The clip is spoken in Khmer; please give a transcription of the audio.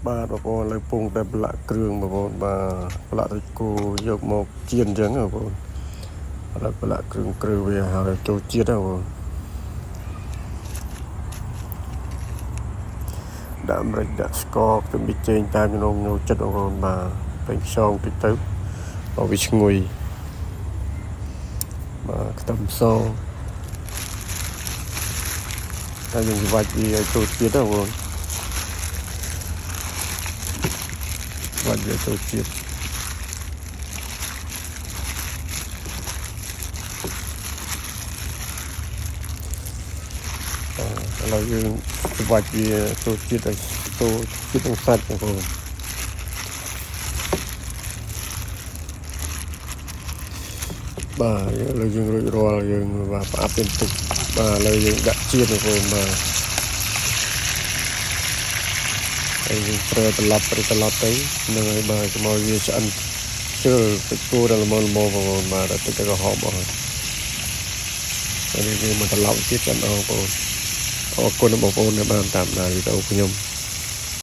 បាទបងប្អូនលើពងតែប្រឡាក់គ្រឿងបងប្អូនបាទប្រឡាក់ទៅគោយកមកជៀនអញ្ចឹងបងប្អូនឥឡូវប្រឡាក់គ្រឿងវាហើយចូលជាតិហ្នឹងបងដាក់អាមេរិកដាក់ស្ករទៅប៊ីចេងតាមចំណងញោចិត្តបងប្អូនបាទពេញខ្យងតិចទៅបើវាឈ្ងុយបាទខ្ទឹមសតែយើងវាច់វាចូលជាតិហ្នឹងបងវាច់វាចូលជាតិឥឡូវយើងវាច់វាចូលជាតិឲ្យចូលជាតិនឹងសាច់បងប្អូនបាទឥឡូវយើងរួចរាល់យើងបាទផ្អាប់បន្តិចបាទឥឡូវយើងដាក់ជាតិបងប្អូនបាទហើយយើងប្រើត្រឡប់ទៅនឹងហើយបាទកុំឲ្យវាឆ្អិនជើទឹកគោដល់ល្មមបងប្អូនបាទទឹកទៅក្រហមអស់ហើយយើងមកត្រឡប់ទៀតចាំបងប្អូនអរគុណបងប្អូនដែលបានតាមដានវីដេអូខ្ញុំ